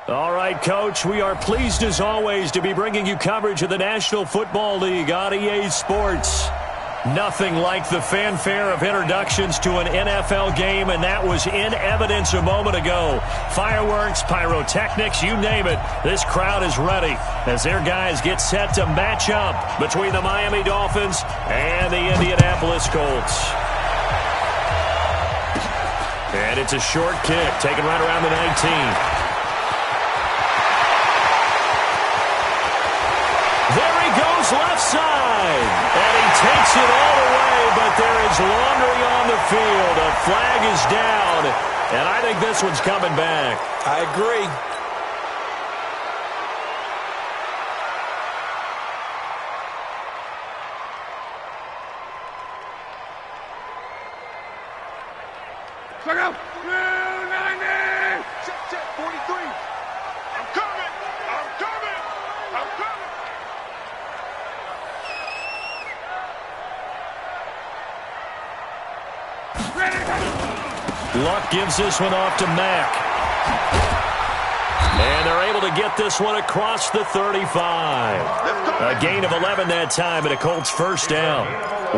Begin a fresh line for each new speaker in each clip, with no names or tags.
All right, Coach, we are pleased as always to be bringing you coverage of the National Football League on EA Sports. Nothing like the fanfare of introductions to an NFL game, and that was in evidence a moment ago. Fireworks, pyrotechnics, you name it. This crowd is ready as their guys get set to match up between the Miami Dolphins and the Indianapolis Colts. And it's a short kick, taken right around the 19. There he goes left side, and he takes it all the way, but there is laundry on the field. A flag is down, and I think this one's coming back.
I agree.
Look out! 90! Check, 43. I'm coming! I'm coming! I'm coming!
Luck gives this one off to Mack. And they're able to get this one across the 35. A gain of 11 that time and a Colts first down.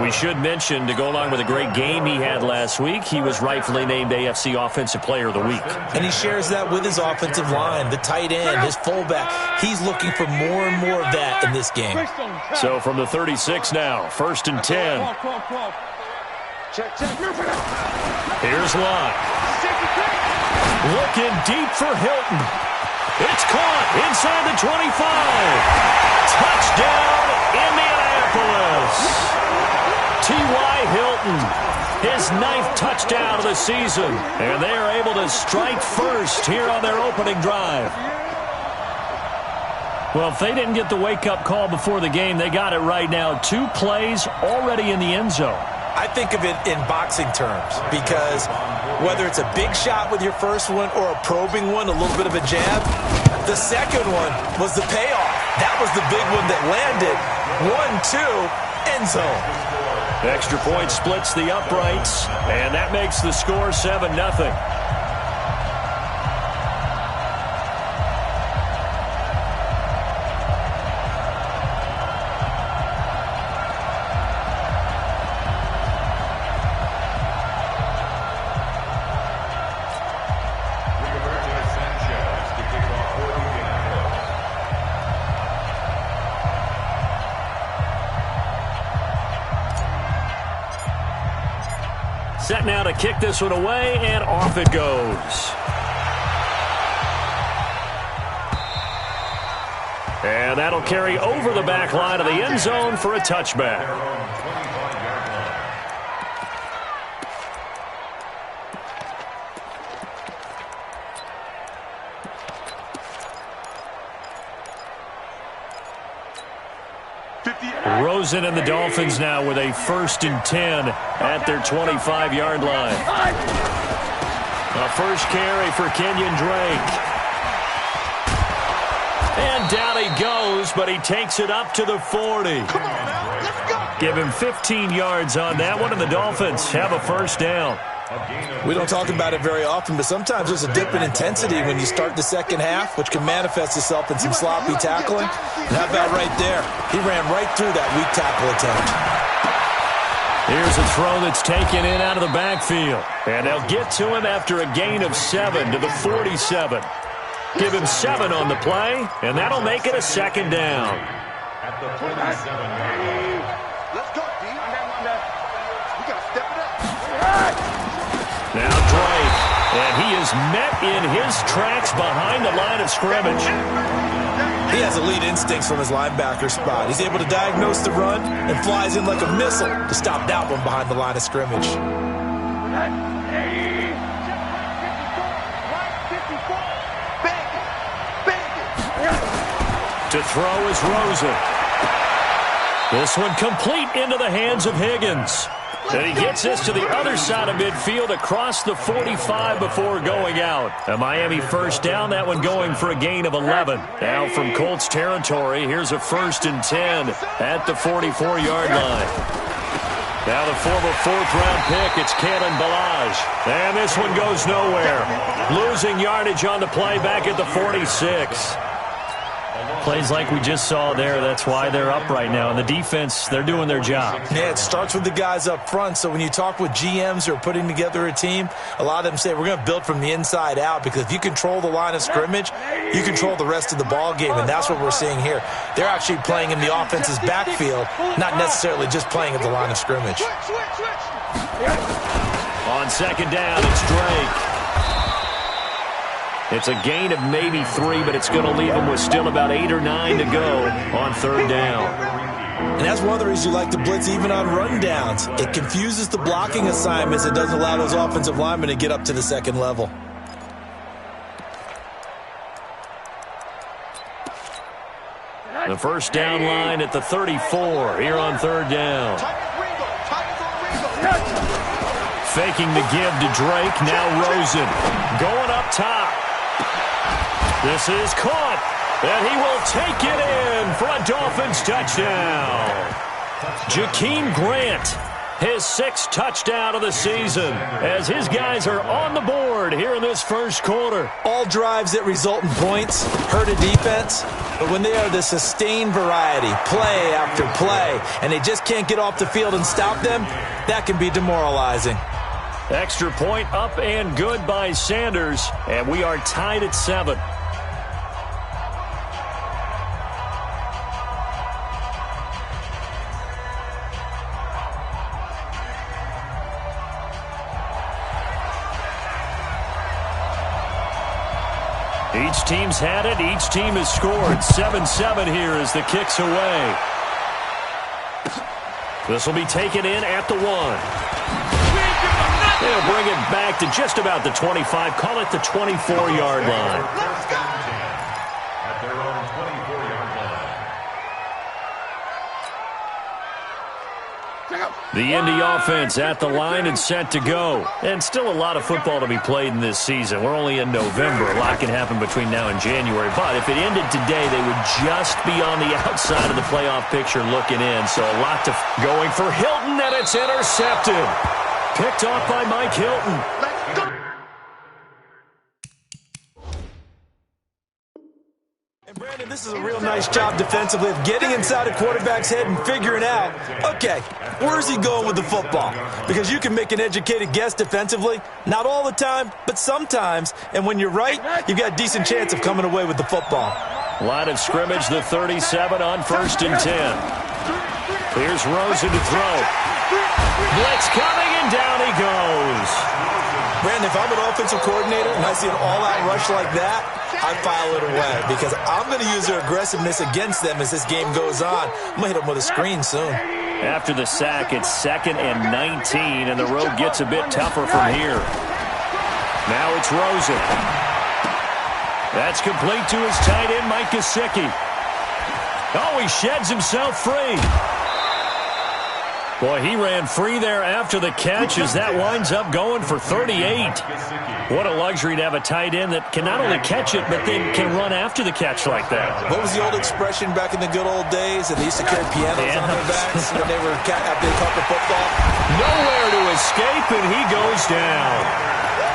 We should mention, to go along with a great game he had last week, he was rightfully named AFC Offensive Player of the Week.
And he shares that with his offensive line, the tight end, his fullback. He's looking for more and more of that in this game.
So from the 36 now, 1st and 10.
Check.
Here's Lott. Looking deep for Hilton. It's caught inside the 25. Touchdown, Indianapolis. T.Y. Hilton, his 9th touchdown of the season. And they are able to strike first here on their opening drive. Well, if they didn't get the wake-up call before the game, they got it right now. 2 plays already in the end zone.
I think of it in boxing terms because whether it's a big shot with your first one or a probing one, a little bit of a jab, the second one was the payoff. That was the big one that landed. 1-2, end zone.
Extra point splits the uprights, and that makes the score 7-0. Set now to kick this one away, and off it goes. And that'll carry over the back line of the end zone for a touchback. Rosen and the Dolphins now with a 1st and 10 at their 25-yard line. A first carry for Kenyon Drake. And down he goes, but he takes it up to the 40.
Come on now, let's go.
Give him 15 yards on that one, and the Dolphins have a first down.
We don't talk about it very often, but sometimes there's a dip in intensity when you start the second half, which can manifest itself in some sloppy tackling. And how about right there? He ran right through that weak tackle attempt.
Here's a throw that's taken in out of the backfield. And they'll get to him after a gain of 7 to the 47. Give him 7 on the play, and that'll make it a second down.
At the 27-yard. Let's go, D. We got to step it up.
Now Drake, and he is met in his tracks behind the line of scrimmage.
He has elite instincts from his linebacker spot. He's able to diagnose the run and flies in like a missile to stop that one behind the line of scrimmage.
To throw is Rosen. This one complete into the hands of Higgins. And he gets this to the other side of midfield across the 45 before going out. A Miami first down, that one going for a gain of 11. Now from Colts territory, here's a 1st and 10 at the 44-yard line. Now the former fourth-round pick, it's Kalen Ballage. And this one goes nowhere. Losing yardage on the play back at the 46. Plays like we just saw there, that's why they're up right now. And the defense, they're doing their job.
Yeah, it starts with the guys up front. So when you talk with GMs who are putting together a team, a lot of them say we're going to build from the inside out, because if you control the line of scrimmage, you control the rest of the ball game, and that's what we're seeing here. They're actually playing in the offense's backfield, not necessarily just playing at the line of scrimmage.
On second down, it's Drake. It's a gain of maybe 3, but it's going to leave them with still about 8 or 9 to go on third down.
And that's one of the reasons you like to blitz even on rundowns. It confuses the blocking assignments. It doesn't allow those offensive linemen to get up to the second level.
The first down line at the 34 here on third down. Faking the give to Drake. Now Rosen going up top. This is caught, and he will take it in for a Dolphins touchdown. Jakeem Grant, his 6th touchdown of the season, as his guys are on the board here in this first quarter.
All drives that result in points hurt a defense, but when they are the sustained variety, play after play, and they just can't get off the field and stop them, that can be demoralizing.
Extra point up and good by Sanders, and we are tied at 7. Each team's had it. Each team has scored. 7-7 here as the kick's away. This will be taken in at the 1. They'll bring it back to just about the 25. Call it the 24-yard line.
At their own 24-yard line.
The Indy offense at the line and set to go. And still a lot of football to be played in this season. We're only in November. A lot can happen between now and January. But if it ended today, they would just be on the outside of the playoff picture looking in. So a lot to going for Hilton, and it's intercepted. Picked off by Mike Hilton.
Let's go.
And Brandon, this is a real nice job defensively of getting inside a quarterback's head and figuring out, okay, where's he going with the football? Because you can make an educated guess defensively, not all the time, but sometimes. And when you're right, you've got a decent chance of coming away with the football.
Line of scrimmage, the 37 on 1st and 10. Here's Rosen to throw. Blitz coming, and down he goes.
Brandon, if I'm an offensive coordinator and I see an all-out rush like that, I file it away because I'm going to use their aggressiveness against them as this game goes on. I'm going to hit them with a screen soon.
After the sack, it's 2nd and 19, and the road gets a bit tougher from here. Now it's Rosen. That's complete to his tight end, Mike Gesicki. Oh, he sheds himself free. Boy, he ran free there after the catch as that winds up going for 38. What a luxury to have a tight end that can not only catch it, but then can run after the catch like that.
What was the old expression back in the good old days that they used to carry pianos on their backs when they were after they caught the football?
Nowhere to escape, and he goes down.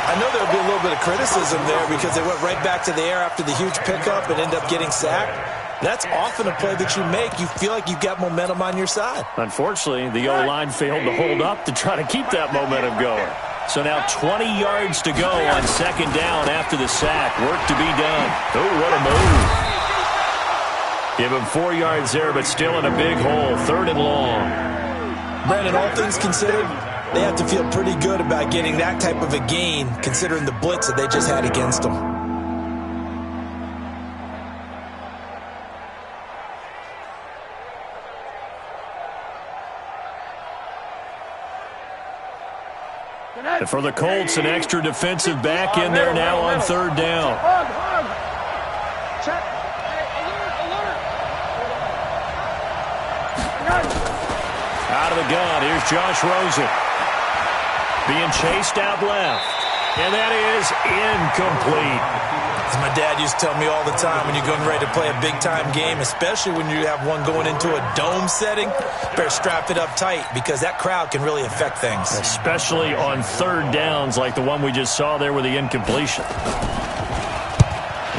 I know there'll be a little bit of criticism there because they went right back to the air after the huge pickup and end up getting sacked. That's often a play that you make. You feel like you've got momentum on your side.
Unfortunately, the O-line failed to hold up to try to keep that momentum going. So now 20 yards to go on 2nd down after the sack. Work to be done. Oh, what a move. Give him 4 yards there, but still in a big hole. 3rd and long.
Brandon, all things considered, they have to feel pretty good about getting that type of a gain considering the blitz that they just had against them.
And for the Colts, an extra defensive back in there now on 3rd down. Out of the gun, here's Josh Rosen. Being chased out left. And that is incomplete.
As my dad used to tell me all the time, when you're getting ready to play a big-time game, especially when you have one going into a dome setting, better strap it up tight because that crowd can really affect things.
Especially on third downs like the one we just saw there with the incompletion.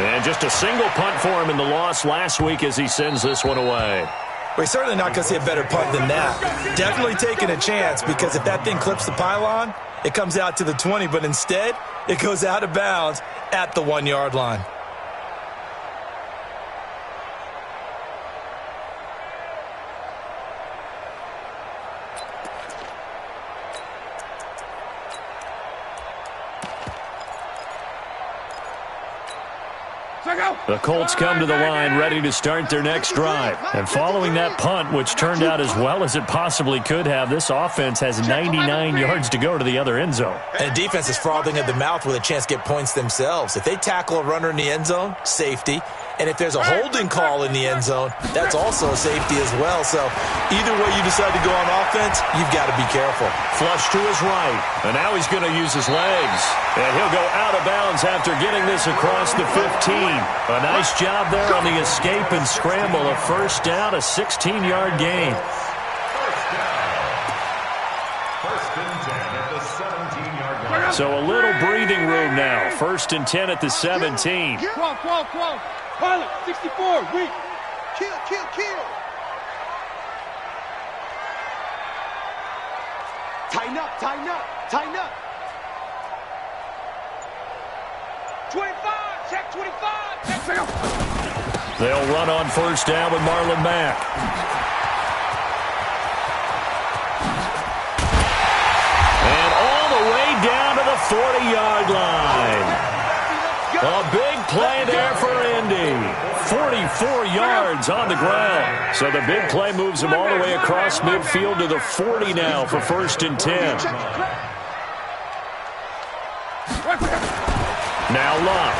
And just a single punt for him in the loss last week as he sends this one away.
We're certainly not going to see a better punt than that. Definitely taking a chance because if that thing clips the pylon, it comes out to the 20, but instead it goes out of bounds at the 1-yard line.
The Colts come to the line ready to start their next drive. And following that punt, which turned out as well as it possibly could have, this offense has 99 yards to go to the other end zone.
And the defense is frothing at the mouth with a chance to get points themselves. If they tackle a runner in the end zone, safety. And if there's a holding call in the end zone, that's also safety as well. So either way you decide to go on offense, you've got to be careful.
Flush to his right. And now he's going to use his legs. And he'll go out of bounds after getting this across the 15. A nice job there on the escape and scramble. A first down, a 16-yard gain.
First and 10 at the 17-yard line.
So a little breathing room now. First and 10 at the 17.
Come on. Pilot, 64, weak. Kill. Tighten up. 25, check 25.
They'll run on first down with Marlon Mack. And all the way down to the 40-yard line. A big play there for Indy. 44 yards on the ground. So the big play moves him all the way across midfield to the 40 now for first and 10. Now Love.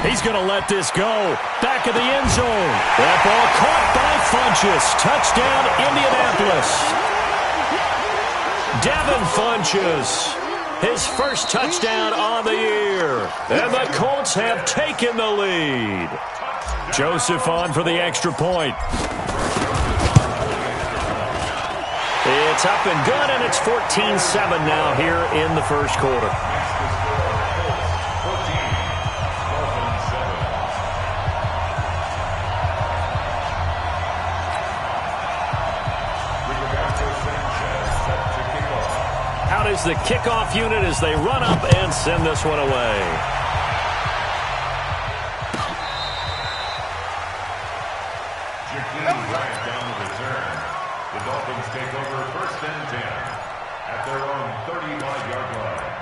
He's going to let this go. Back of the end zone. That ball caught by Funchess. Touchdown, Indianapolis. Devin Funchess. His first touchdown on the year. And the Colts have taken the lead. Joseph on for the extra point. It's up and good, and it's 14-7 now here in the first quarter. Out is the kickoff unit as they run up and send this one away.
Drive down the return. The Dolphins take over first and 10 at their own 35-yard line.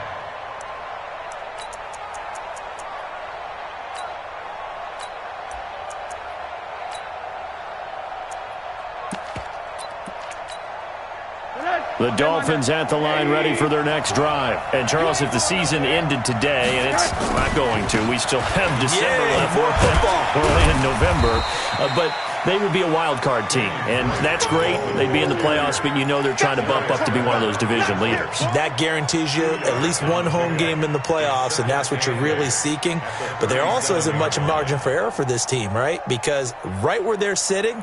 The Dolphins at the line ready for their next drive. And, Charles, if the season ended today, and it's not going to, we still have December left.
More football.
We're in November. But they would be a wild card team, and that's great. They'd be in the playoffs, but you know they're trying to bump up to be one of those division leaders.
That guarantees you at least one home game in the playoffs, and that's what you're really seeking. But there also isn't much margin for error for this team, right? Because right where they're sitting,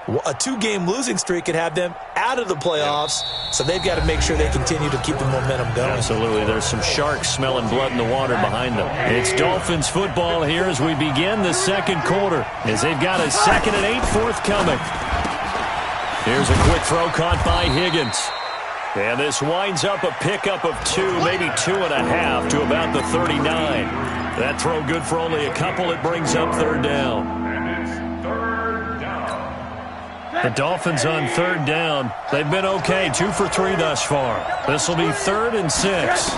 a 2-game losing streak could have them out of the playoffs, so they've got to make sure they continue to keep the momentum going.
Absolutely. There's some sharks smelling blood in the water behind them. It's Dolphins football here as we begin the second quarter, as they've got a 2nd and 8 forthcoming. Here's a quick throw caught by Higgins. And this winds up a pickup of 2, maybe 2.5 to about the 39. That throw good for only a couple. It brings up third down.
And it's third down.
The Dolphins on third down. They've been okay, 2 for 3 thus far. This will be 3rd and 6.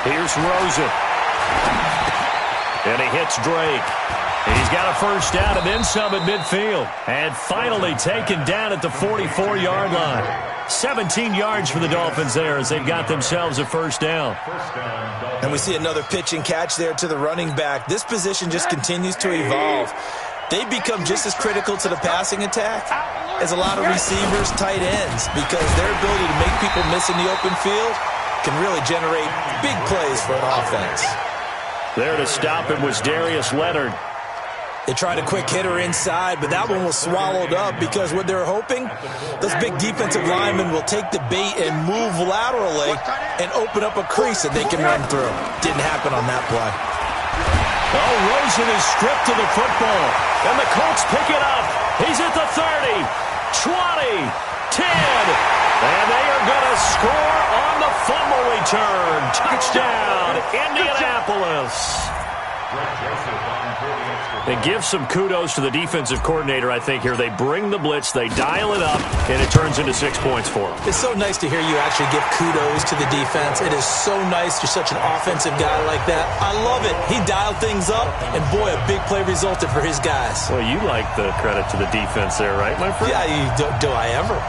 Here's Rosen. And he hits Drake. He's got a first down and then some at midfield. And finally taken down at the 44-yard line. 17 yards for the Dolphins there as they've got themselves a first down.
And we see another pitch and catch there to the running back. This position just continues to evolve. They become just as critical to the passing attack as a lot of receivers, tight ends, because their ability to make people miss in the open field can really generate big plays for an offense.
There to stop him was Darius Leonard.
They tried a quick hitter inside, but that one was swallowed up because what they're hoping, those big defensive linemen will take the bait and move laterally and open up a crease that they can run through. Didn't happen on that play.
Oh, Rosen is stripped to the football, and the Colts pick it up. He's at the 30, 20, 10, and they are going to score on the fumble return. Touchdown, Indianapolis. It gives some kudos to the defensive coordinator, I think, here. They bring the blitz, they dial it up, and it turns into 6 points for them.
It's so nice to hear you actually give kudos to the defense. It is so nice you're such an offensive guy like that. I love it. He dialed things up, and boy, a big play resulted for his guys.
Well, you like the credit to the defense there, right, my friend?
Yeah, do I ever?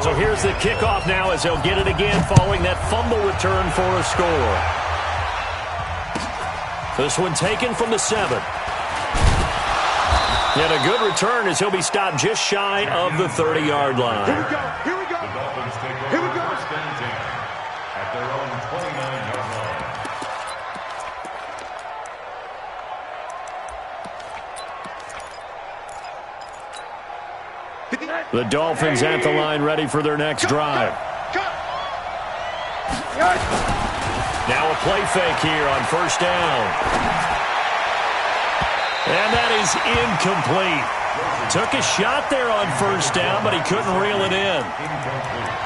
So here's the kickoff now as they'll get it again following that fumble return for a score. This one taken from the 7. And a good return as he'll be stopped just shy of the 30-yard line.
Here we go. Here we go.
The Dolphins take over
Here we go.
first and 10 at their own 29-yard line.
The Dolphins at the line ready for their next drive. Now a play fake here on first down. And that is incomplete. Took a shot there on first down, but he couldn't reel it in.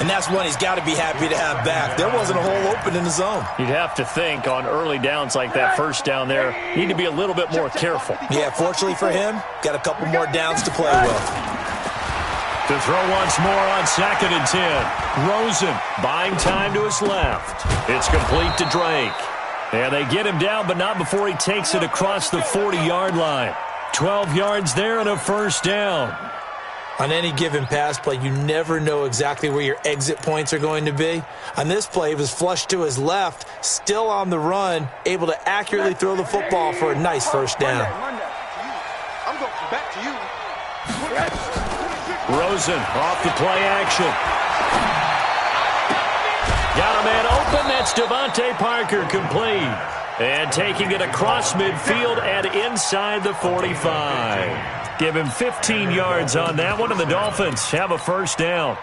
And that's one he's got to be happy to have back. There wasn't a hole open in the zone.
You'd have to think on early downs like that first down there, you need to be a little bit more careful.
Yeah, fortunately for him, got a couple more downs to play with.
To throw once more on 2nd and 10. Rosen buying time to his left. It's complete to Drake. And they get him down, but not before he takes it across the 40-yard line. 12 yards there and a first down.
On any given pass play, you never know exactly where your exit points are going to be. On this play, he was flushed to his left, still on the run, able to accurately throw the football for a nice first down.
I'm going back to you.
Rosen off the play action. Got a man open. That's Devontae Parker complete. And taking it across midfield and inside the 45. Give him 15 yards on that one, and the Dolphins have a first down.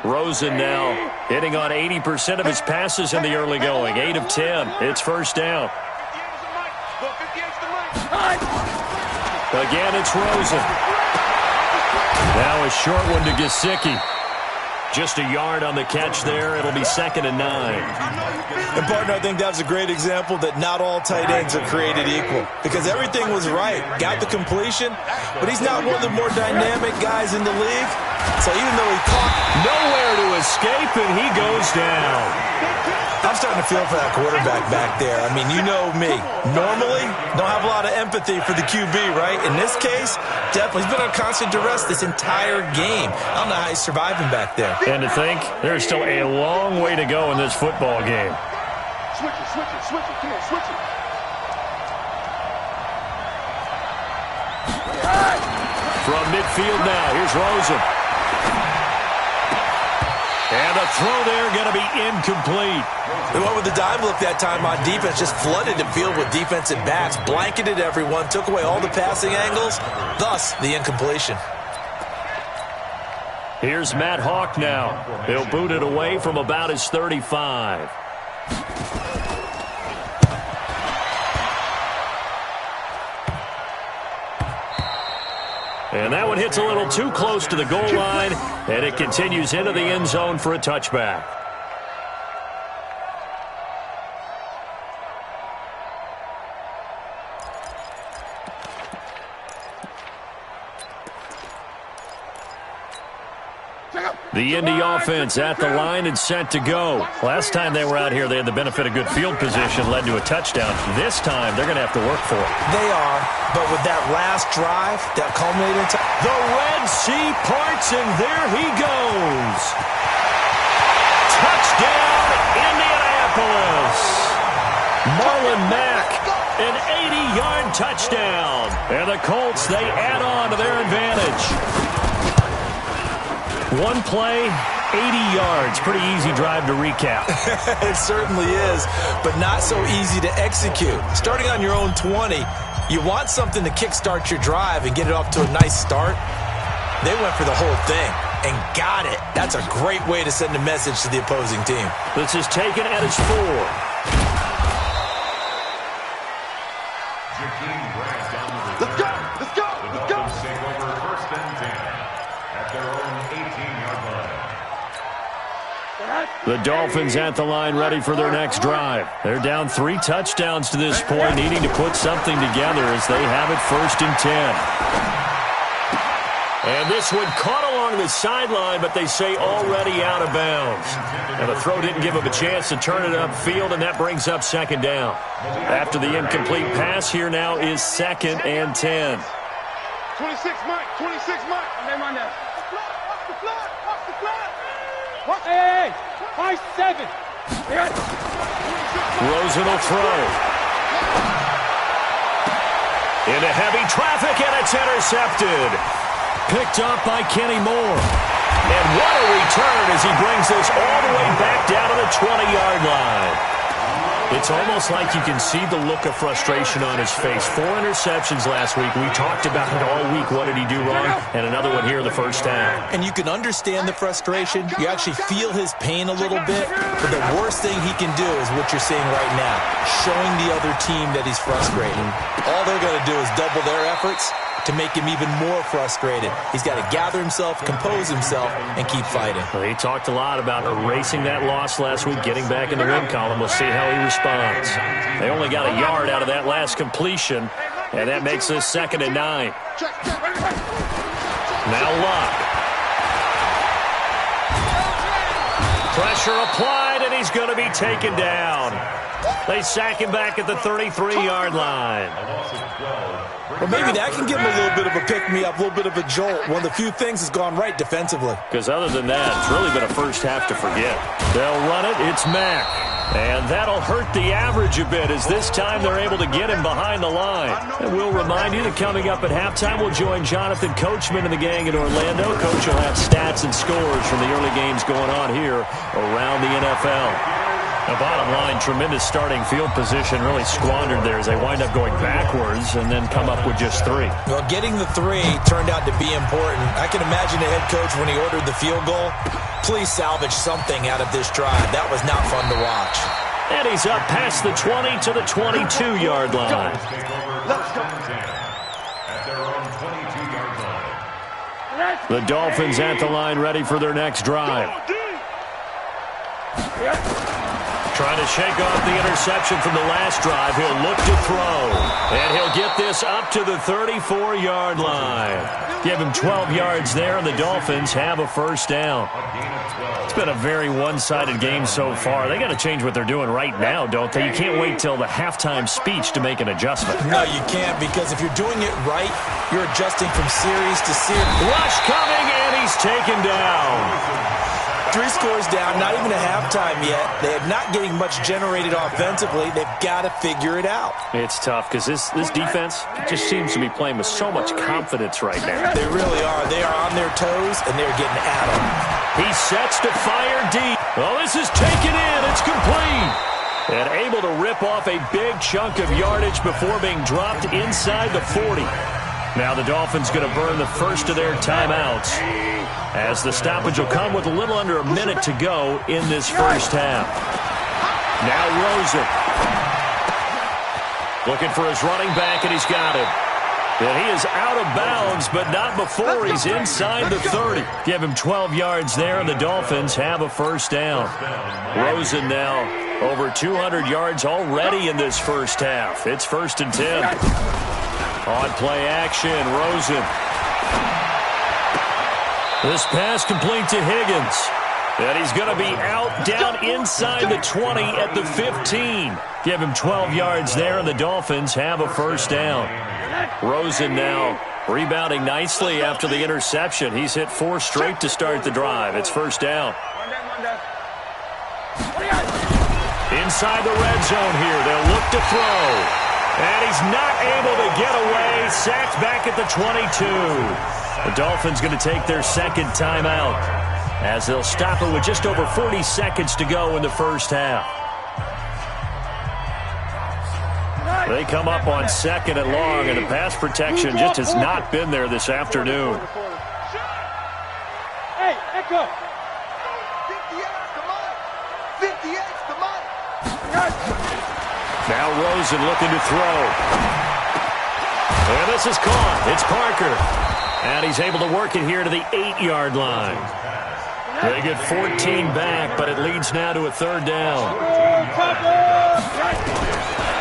Rosen now hitting on 80% of his passes in the early going. 8 of 10. It's first down. Again, it's Rosen. Now a short one to Gesicki. Just a yard on the catch there. It'll be 2nd and 9.
And, partner, I think that's a great example that not all tight ends are created equal. Because everything was right. Got the completion, but he's not one of the more dynamic guys in the league. So even though he caught
nowhere to escape, and he goes down.
I'm starting to feel for that quarterback back there. I mean, you know me. Normally, don't have a lot of empathy for the QB, right? In this case, definitely. He's been on constant duress this entire game. I don't know how he's surviving back there.
And to think, there's still a long way to go in this football game.
Switch it, switch it, switch it. Come on, switch it.
From midfield now, here's Rosen. And the throw there going to be incomplete.
They went with the dime look that time on defense. Just flooded the field with defensive backs. Blanketed everyone. Took away all the passing angles. Thus, the incompletion.
Here's Matt Hawk now. He'll boot it away from about his 35. And that one hits a little too close to the goal line, and it continues into the end zone for a touchback. The Indy offense at the line and set to go. Last time they were out here, they had the benefit of good field position, led to a touchdown. This time, they're going to have to work for it.
They are, but with that last drive, that culminated into
the Red Sea parts, and there he goes. Touchdown, Indianapolis. Marlon Mack, an 80-yard touchdown. And the Colts, they add on to their advantage. One play, 80 yards. Pretty easy drive to recap.
It certainly is, but not so easy to execute. Starting on your own 20, you want something to kickstart your drive and get it off to a nice start. They went for the whole thing and got it. That's a great way to send a message to the opposing team.
This is taken at his 4.
Let's go! Let's go!
The Dolphins take over first and 10 at their own 18-yard line.
The Dolphins at the line, ready for their next drive. They're down 3 touchdowns to this point, needing to put something together as they have it first and 10. And this one caught along the sideline, but they say already out of bounds. And the throw didn't give him a chance to turn it upfield, and that brings up second down. After the incomplete pass, here now is second and 10.
26 Mike, 26 Mike. Watch the flat, watch the flat.
Hey, 5-7.
Rosen will throw. Into heavy traffic, and it's intercepted. Picked up by Kenny Moore. And what a return as he brings this all the way back down to the 20-yard line. It's almost like you can see the look of frustration on his face. 4 interceptions last week. We talked about it all week. What did he do wrong? And another one here in the first half.
And you can understand the frustration. You actually feel his pain a little bit. But the worst thing he can do is what you're seeing right now, showing the other team that he's frustrated. All they're going to do is double their efforts to make him even more frustrated. He's got to gather himself, compose himself, and keep fighting.
Well, he talked a lot about erasing that loss last week, getting back in the win column. We'll see how he responds. They only got a yard out of that last completion, and that makes this second and 9. Now Luck. Pressure applied, and he's going to be taken down. They sack him back at the 33-yard line.
Well, maybe that can give him a little bit of a pick-me-up, a little bit of a jolt. One of the few things that's gone right defensively.
Because other than that, it's really been a first half to forget. They'll run it. It's Mack. And that'll hurt the average a bit as this time they're able to get him behind the line. And we'll remind you that coming up at halftime, we'll join Jonathan Coachman and the gang in Orlando. Coach will have stats and scores from the early games going on here around the NFL. The bottom line, tremendous starting field position, really squandered there as they wind up going backwards and then come up with just 3.
Well, getting the 3 turned out to be important. I can imagine the head coach when he ordered the field goal. Please salvage something out of this drive. That was not fun to watch.
And he's up past the 20 to the 22-yard line. The Dolphins at the line, ready for their next drive. Trying to shake off the interception from the last drive. He'll look to throw. And he'll get this up to the 34-yard line. Give him 12 yards there, and the Dolphins have a first down. It's been a very one-sided game so far. They got to change what they're doing right now, don't they? You can't wait till the halftime speech to make an adjustment.
No, you can't, because if you're doing it right, you're adjusting from series to series.
Rush coming, and he's taken down.
3 scores down, not even a halftime yet. They are not getting much generated offensively. They've got to figure it out.
It's tough because this defense just seems to be playing with so much confidence right now.
They really are. They are on their toes, and they're getting at them.
He sets to fire deep. Well, this is taken in. It's complete. And able to rip off a big chunk of yardage before being dropped inside the 40. Now the Dolphins going to burn the first of their timeouts, as the stoppage will come with a little under a minute to go in this first half. Now Rosen looking for his running back, and he's got him. And he is out of bounds, but not before he's inside the 30. Give him 12 yards there, and the Dolphins have a first down. Rosen now over 200 yards already in this first half. It's first and 10. On play action, Rosen. This pass complete to Higgins. And he's going to be out down inside the 20 at the 15. Give him 12 yards there, and the Dolphins have a first down. Rosen now rebounding nicely after the interception. He's hit 4 straight to start the drive. It's first down. Inside the red zone here. They'll look to throw. And he's not able to get away. Sacked back at the 22. The Dolphins going to take their second timeout. as they'll stop it with just over 40 seconds to go in the first half. They come up on 2nd and long, and the pass protection just has not been there this afternoon.
Hey, Echo.
58's the money. 58's the money.
Now Rosen looking to throw. And this is caught. It's Parker. And he's able to work it here to the 8-yard line. They get 14 back, but it leads now to a 3rd down.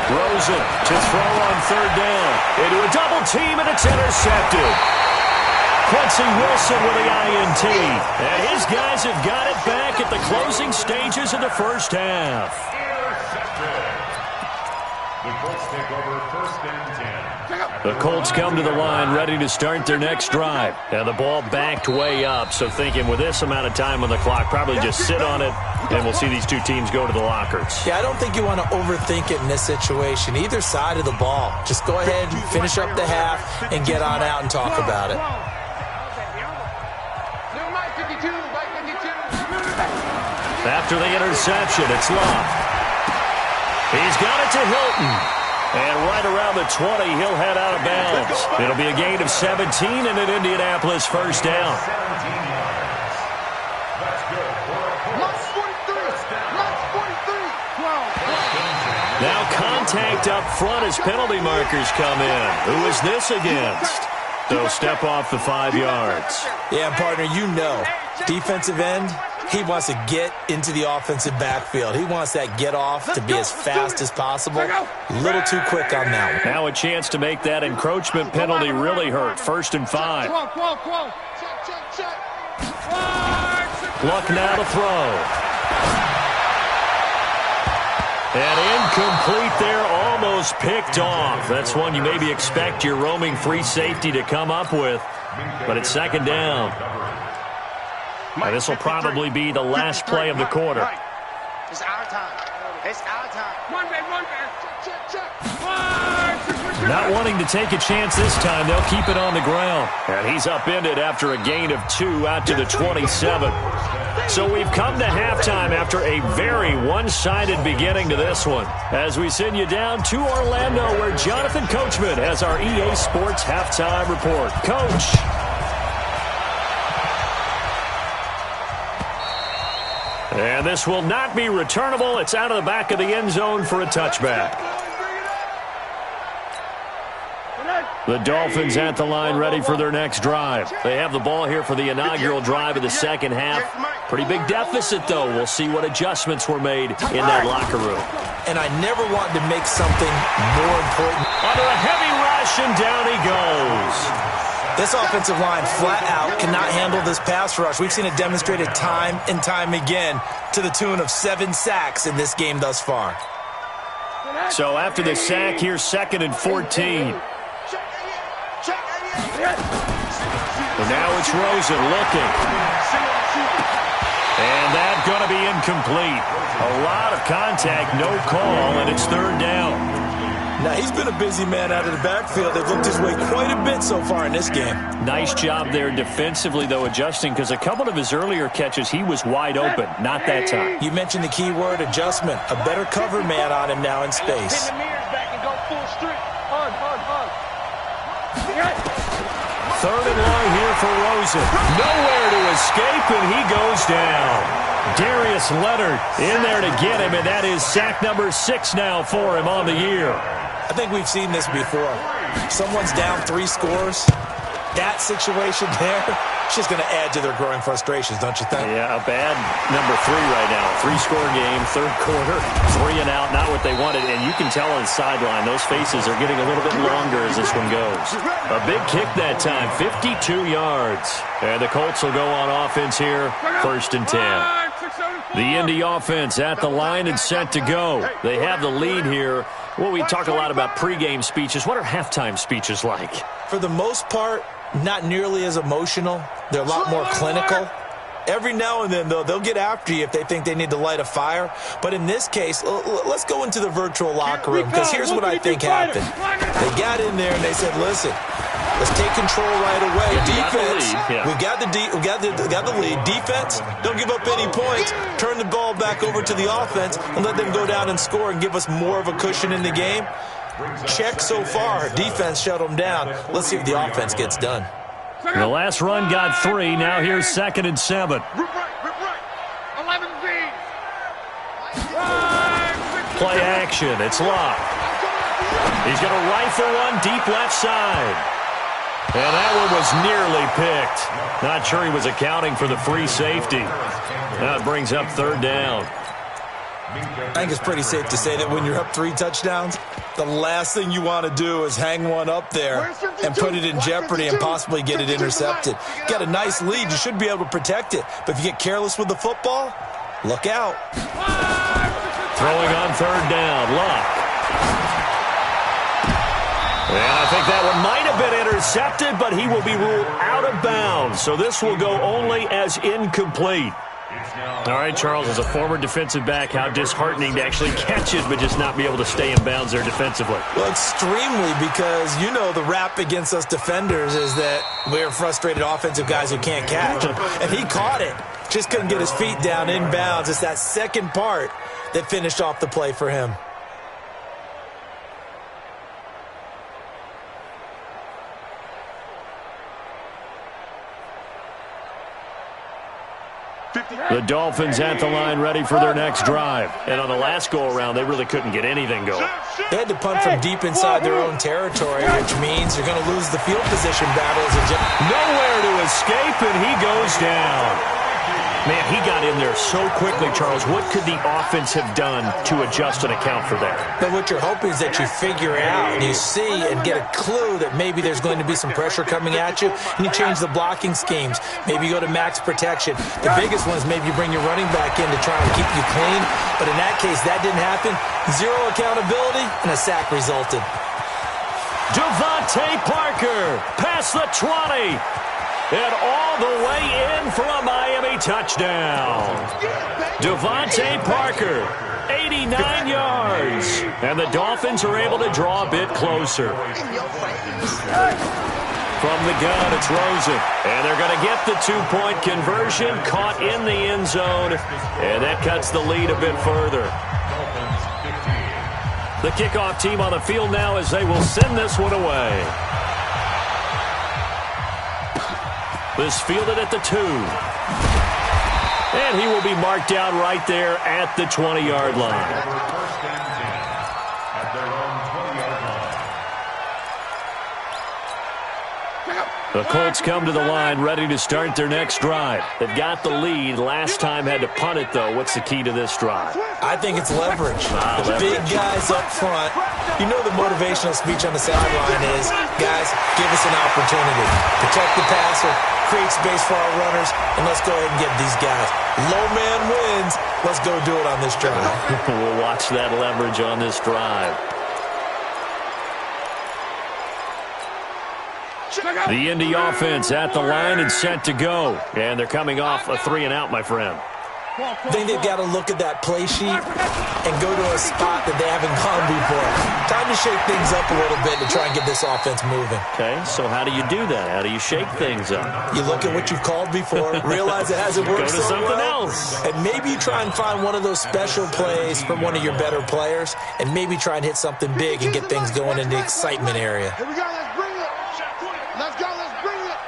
Rosen to throw on 3rd down. Into a double team, and it's intercepted. Quincy Wilson with the INT. And his guys have got it back at the closing stages of the first half.
The Colts take over 1st and 10.
The Colts come to the line ready to start their next drive. And the ball backed way up, so thinking with this amount of time on the clock, probably just sit on it, and we'll see these two teams go to the lockers.
Yeah, I don't think you want to overthink it in this situation. Either side of the ball. Just go ahead and finish up the half and get on out and talk about it.
After the interception, it's Love. He's got it to Hilton. And right around the 20, he'll head out of bounds. It'll be a gain of 17 and an Indianapolis first down.
17 yards. That's good for a
Mark 43. Mark 43.
Now contact up front as penalty markers come in. Who is this against? They'll step off the 5 yards.
Yeah, partner, you know, defensive end, he wants to get into the offensive backfield. He wants that get off to be as fast as possible. A little too quick on that one.
Now a chance to make that encroachment penalty really hurt. 1st and 5. Luck now to throw. And incomplete there, almost picked off. That's one you maybe expect your roaming free safety to come up with. But it's 2nd down. And this will probably be the last play of the quarter.
It's our time. It's our time.
Not wanting to take a chance this time, they'll keep it on the ground. And he's upended after a gain of 2 out to the 27. So we've come to halftime after a very one-sided beginning to this one. As we send you down to Orlando, where Jonathan Coachman has our EA Sports Halftime Report. Coach. And this will not be returnable. It's out of the back of the end zone for a touchback. The Dolphins at the line ready for their next drive. They have the ball here for the inaugural drive of the second half. Pretty big deficit, though. We'll see what adjustments were made in that locker room.
And I never wanted to make something more important.
Under a heavy rush, and down he goes.
This offensive line flat out cannot handle this pass rush. We've seen it demonstrated time and time again to the tune of 7 sacks in this game thus far.
So after the sack, here's 2nd and 14. And now it's Rosen looking. And that's going to be incomplete. A lot of contact, no call, and it's 3rd down.
Now, he's been a busy man out of the backfield. They've looked his way quite a bit so far in this game.
Nice job there defensively, though, adjusting, because a couple of his earlier catches, he was wide open. Not that time.
You mentioned the key word, adjustment. A better cover man on him now in space.
Third and long here for Rosen. Nowhere to escape, and he goes down. Darius Leonard in there to get him, and that is sack number 6 now for him on the year.
I think we've seen this before. Someone's down 3 scores. That situation there, it's just going to add to their growing frustrations, don't you think?
Yeah, a bad number 3 right now. 3-score game, 3rd quarter, 3 and out, not what they wanted. And you can tell on the sideline, those faces are getting a little bit longer as this one goes. A big kick that time, 52 yards. And the Colts will go on offense here, 1st and 10. The Indy offense at the line and set to go. They have the lead here. Well, we talk a lot about pregame speeches. What are halftime speeches like?
For the most part, not nearly as emotional. They're a lot more clinical. Every now and then, though, they'll get after you if they think they need to light a fire. But in this case, let's go into the virtual locker room, because here's what I think happened. They got in there and they said, listen, Let's take control right away. Defense,
we
got the lead. Defense, don't give up any points. Turn the ball back over to the offense and let them go down and score and give us more of a cushion in the game. Check so far. Defense shut them down. Let's see if the offense gets done.
The last run got 3. Now here's 2nd and 7. Play action. It's locked. He's going to rifle one deep left side. And that one was nearly picked. Not sure he was accounting for the free safety. Now it brings up 3rd down.
I think it's pretty safe to say that when you're up 3 touchdowns, the last thing you want to do is hang one up there and put it in jeopardy and possibly get it intercepted. You got a nice lead. You should be able to protect it. But if you get careless with the football, look out.
Throwing on 3rd down. Luck. And I think that one might have been intercepted, but he will be ruled out of bounds. So this will go only as incomplete. All right, Charles, as a former defensive back, how disheartening to actually catch it but just not be able to stay in bounds there defensively.
Well, extremely, because you know the rap against us defenders is that we're frustrated offensive guys who can't catch. And he caught it. Just couldn't get his feet down in bounds. It's that second part that finished off the play for him.
The Dolphins at the line ready for their next drive. And on the last go-around, they really couldn't get anything going.
They had to punt from deep inside their own territory, which means you're going to lose the field position battles.
Nowhere to escape, and he goes down. Man, he got in there so quickly, Charles. What could the offense have done to adjust and account for that?
But what you're hoping is that you figure out and you see and get a clue that maybe there's going to be some pressure coming at you, and you change the blocking schemes. Maybe you go to max protection. The biggest one is maybe you bring your running back in to try and keep you clean. But in that case, that didn't happen. 0 accountability, and a sack resulted.
Devontae Parker past the 20. And all the way in for a Miami touchdown. Devontae Parker, 89 yards. And the Dolphins are able to draw a bit closer. From the gun, it's Rosen. And they're going to get the 2-point conversion, caught in the end zone. And that cuts the lead a bit further. The kickoff team on the field now as they will send this one away. This fielded at the 2. And he will be marked down right there at the 20-yard line. The Colts come to the line ready to start their next drive. They've got the lead. Last time had to punt it, though. What's the key to this drive?
I think it's leverage. The big guys up front. You know the motivational speech on the sideline is, guys, give us an opportunity. Protect the passer, create space for our runners, and let's go ahead and get these guys. Low man wins. Let's go do it on this drive.
We'll watch that leverage on this drive. The Indy offense at the line and set to go. And they're coming off a 3-and-out, my friend.
I think they've got to look at that play sheet and go to a spot that they haven't gone before. Time to shake things up a little bit to try and get this offense moving.
Okay, so how do you do that? How do you shake things up?
You look at what you've called before, realize it hasn't worked so well.
Go to something else.
And maybe you try and find one of those special plays from one of your better players, and maybe try and hit something big and get things going in the excitement area.
Here we go, let's bring it. Let's go, let's bring it.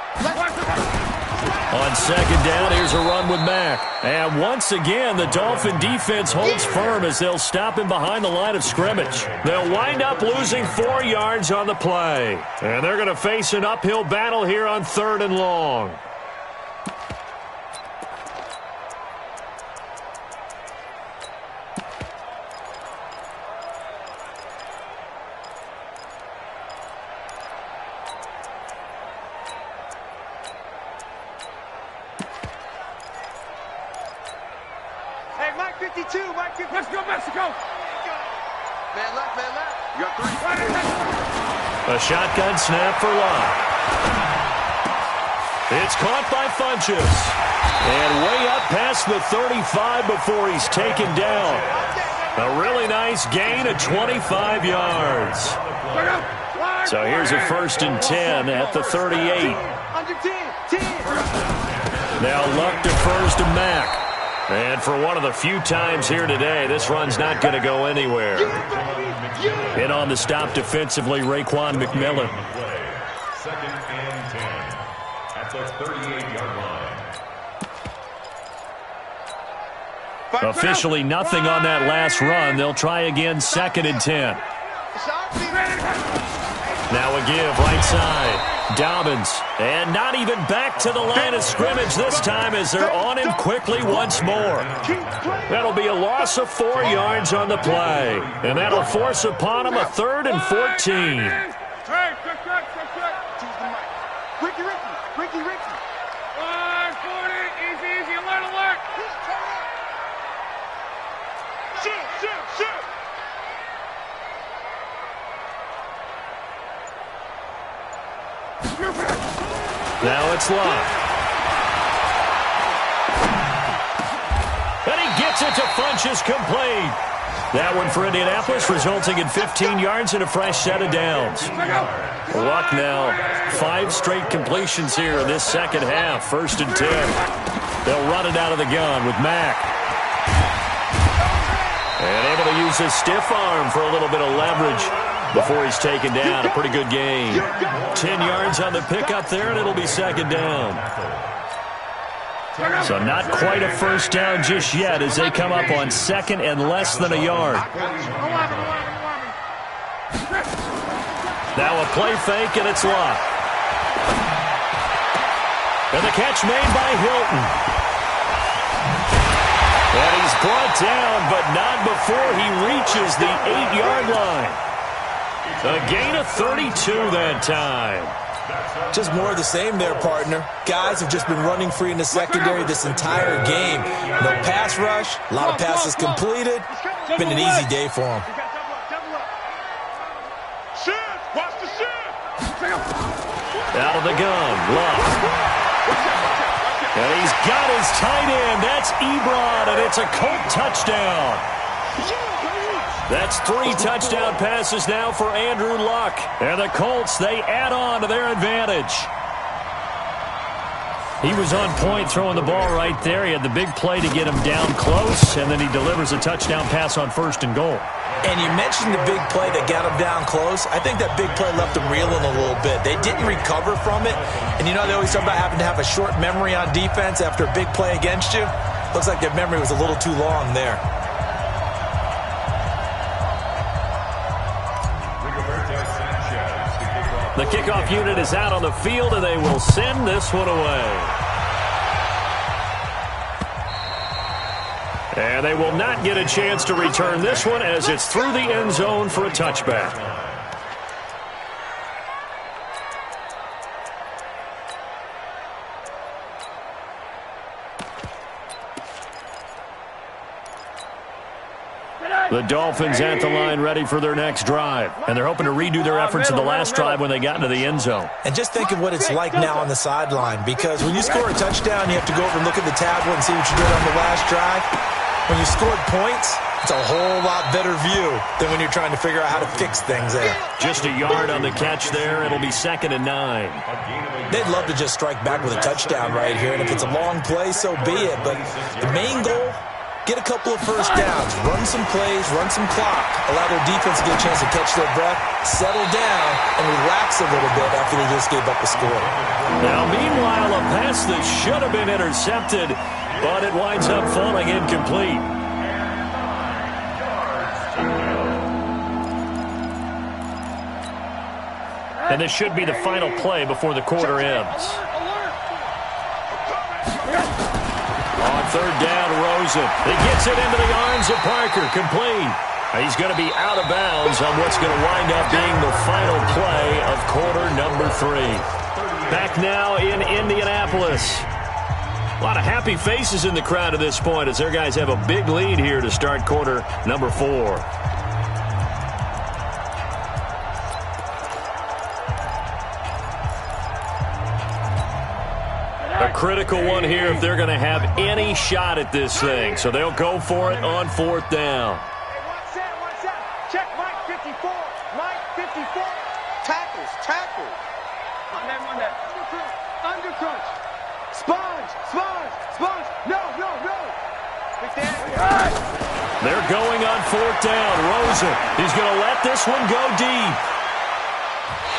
On second down, here's a run with Mack. And once again, the Dolphin defense holds firm as they'll stop him behind the line of scrimmage. They'll wind up losing 4 yards on the play. And they're going to face an uphill battle here on 3rd and long.
Mike 52, Mike 52. Let's go, Mexico.
Man left, man left. You got 3.
A shotgun snap for Locke. It's caught by Funchess. And way up past the 35 before he's taken down. A really nice gain of 25 yards. So here's a 1st and 10 at the 38.
Under 10.
Now Luck to first to Mack. And for one of the few times here today, this run's not going to go anywhere. In on the stop defensively, Raekwon McMillan.
2nd and 10 at the 38-yard line.
Officially nothing on that last run. They'll try again, 2nd and 10. Now a give, right side. Dobbins, and not even back to the line of scrimmage this time as they're on him quickly once more. That'll be a loss of 4 yards on the play, and that'll force upon him a 3rd and 14.
Ricky. 40, easy, alert. Shoot.
Now it's Luck. And he gets it to Funchess, complete. That one for Indianapolis, resulting in 15 yards and a fresh set of downs. Luck now, 5 straight completions here in this second half, 1st and 10. They'll run it out of the gun with Mack. And able to use his stiff arm for a little bit of leverage before he's taken down. A pretty good game. 10 yards on the pickup there, and it'll be 2nd down. So not quite a 1st down just yet as they come up on 2nd and less than a yard. Now a play fake, and it's Luck. And the catch made by Hilton. And he's brought down, but not before he reaches the 8-yard line. A gain of 32 that time.
Just more of the same there, partner. Guys have just been running free in the secondary this entire game. No pass rush, a lot of passes completed. Been an easy day for them.
Watch the shoot.
Out of the gun, Luck. And he's got his tight end. That's Ebron, and it's a Colt touchdown. That's 3 touchdown passes now for Andrew Luck. And the Colts, they add on to their advantage. He was on point throwing the ball right there. He had the big play to get him down close, and then he delivers a touchdown pass on 1st and goal.
And you mentioned the big play that got him down close. I think that big play left him reeling a little bit. They didn't recover from it. And you know they always talk about having to have a short memory on defense after a big play against you. Looks like their memory was a little too long there.
The kickoff unit is out on the field, and they will send this one away. And they will not get a chance to return this one as it's through the end zone for a touchback. The Dolphins at the line ready for their next drive. And they're hoping to redo their efforts in the last drive when they got into the end zone.
And just think of what it's like now on the sideline, because when you score a touchdown, you have to go over and look at the tablet and see what you did on the last drive. When you scored points, it's a whole lot better view than when you're trying to figure out how to fix things there.
Just a yard on the catch there. It'll be 2nd and 9.
They'd love to just strike back with a touchdown right here, and if it's a long play, so be it. But the main goal, get a couple of first downs, run some plays, run some clock, allow their defense to get a chance to catch their breath, settle down, and relax a little bit after they just gave up a score.
Now, meanwhile, a pass that should have been intercepted, but it winds up falling incomplete. And this should be the final play before the quarter ends. On 3rd down, Rosen. He gets it into the arms of Parker. Complete. He's going to be out of bounds on what's going to wind up being the final play of quarter number 3. Back now in Indianapolis. A lot of happy faces in the crowd at this point as their guys have a big lead here to start quarter number 4. A critical one here if they're going to have any shot at this thing. So they'll go for it on 4th down.
Hey, one set. Check Mike 54. Mike 54.
Tackles.
On that one, that. Under crunch. Sponge. No. Big Dan.
They're going on 4th down. Rosen, he's going to let this one go deep.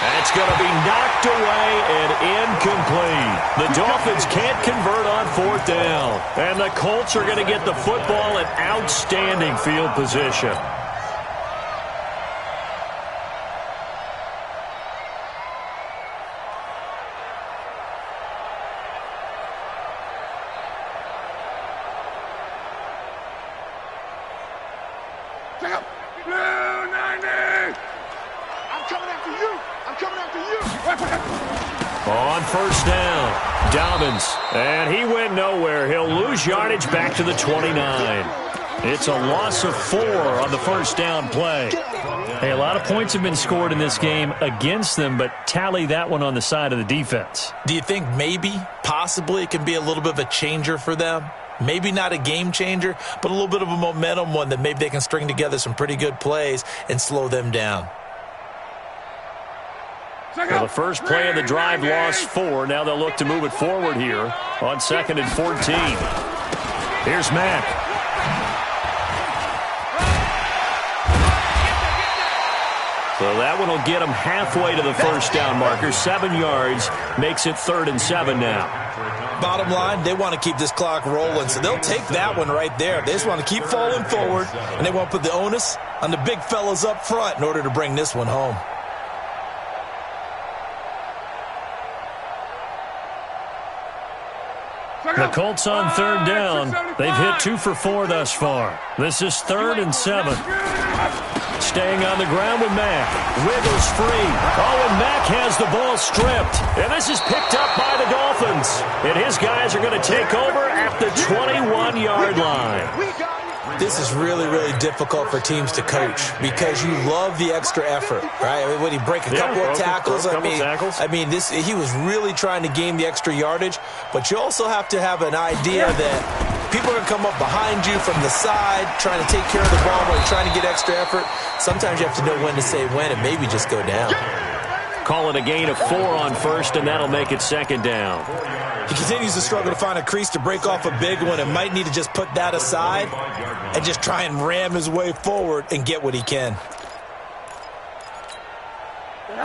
That's going to be knocked away and incomplete. The Dolphins can't convert on 4th down. And the Colts are going to get the football in outstanding field position. On 1st down, Dobbins, and he went nowhere. He'll lose yardage back to the 29. It's a loss of 4 on the 1st down play. Hey, a lot of points have been scored in this game against them, but tally that one on the side of the defense.
Do you think maybe, possibly, it can be a little bit of a changer for them? Maybe not a game changer, but a little bit of a momentum one that maybe they can string together some pretty good plays and slow them down.
Well, the first play of the drive lost 4. Now they'll look to move it forward here on 2nd and 14. Here's Mack. So that one will get them halfway to the 1st down marker. 7 yards makes it 3rd and 7 now.
Bottom line, they want to keep this clock rolling, so they'll take that one right there. They just want to keep falling forward, and they want to put the onus on the big fellas up front in order to bring this one home.
The Colts on 3rd down. They've hit 2 for 4 thus far. This is 3rd and 7. Staying on the ground with Mack. Wiggles free. Oh, and Mack has the ball stripped. And this is picked up by the Dolphins. And his guys are going to take over at the 21-yard line.
This is really, really difficult for teams to coach because you love the extra effort, right? I mean, when he break a couple of tackles, he was really trying to gain the extra yardage, but you also have to have an idea that people are going to come up behind you from the side trying to take care of the ball while you're trying to get extra effort. Sometimes you have to know when to say when and maybe just go down.
Call it a gain of 4 on 1st, and that'll make it 2nd down.
He continues to struggle to find a crease to break off a big one and might need to just put that aside and just try and ram his way forward and get what he can.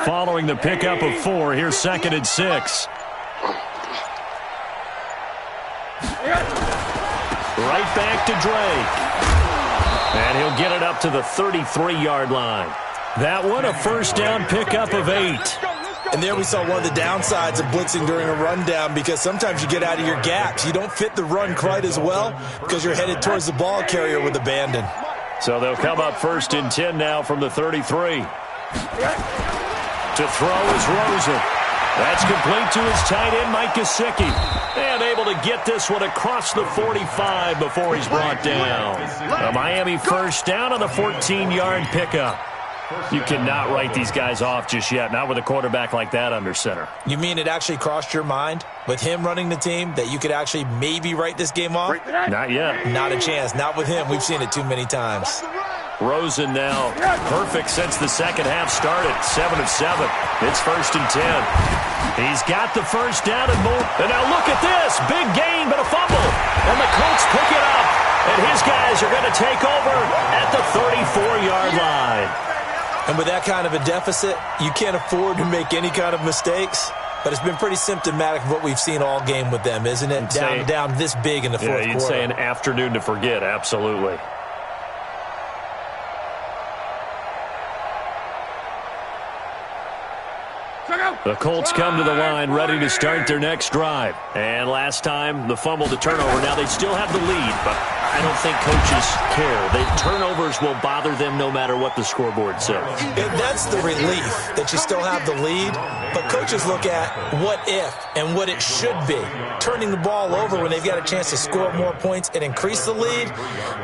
Following the pickup of 4, here's 2nd and 6. Right back to Drake. And he'll get it up to the 33-yard line. That one, a 1st down pickup of 8.
And there we saw one of the downsides of blitzing during a rundown because sometimes you get out of your gaps. You don't fit the run quite as well because you're headed towards the ball carrier with abandon.
So they'll come up 1st and 10 now from the 33. To throw is Rosen. That's complete to his tight end, Mike Gesicki. And able to get this one across the 45 before he's brought down. A Miami 1st down on the 14-yard pickup. You cannot write these guys off just yet, not with a quarterback like that under center.
You mean it actually crossed your mind with him running the team that you could actually maybe write this game off?
Not yet.
Not a chance. Not with him. We've seen it too many times.
Rosen now perfect since the second half started. 7 of 7. It's 1st and 10. He's got the 1st down and more. And now look at this. Big gain, but a fumble. And the Colts pick it up. And his guys are going to take over at the 34-yard line.
And with that kind of a deficit, you can't afford to make any kind of mistakes. But it's been pretty symptomatic of what we've seen all game with them, isn't it? Down this big in the fourth quarter.
You'd say an afternoon to forget, absolutely. The Colts come to the line ready to start their next drive. And last time, the fumble to turnover. Now they still have the lead, but I don't think coaches care. The turnovers will bother them no matter what the scoreboard says.
And that's the relief that you still have the lead. But coaches look at what if and what it should be. Turning the ball over when they've got a chance to score more points and increase the lead,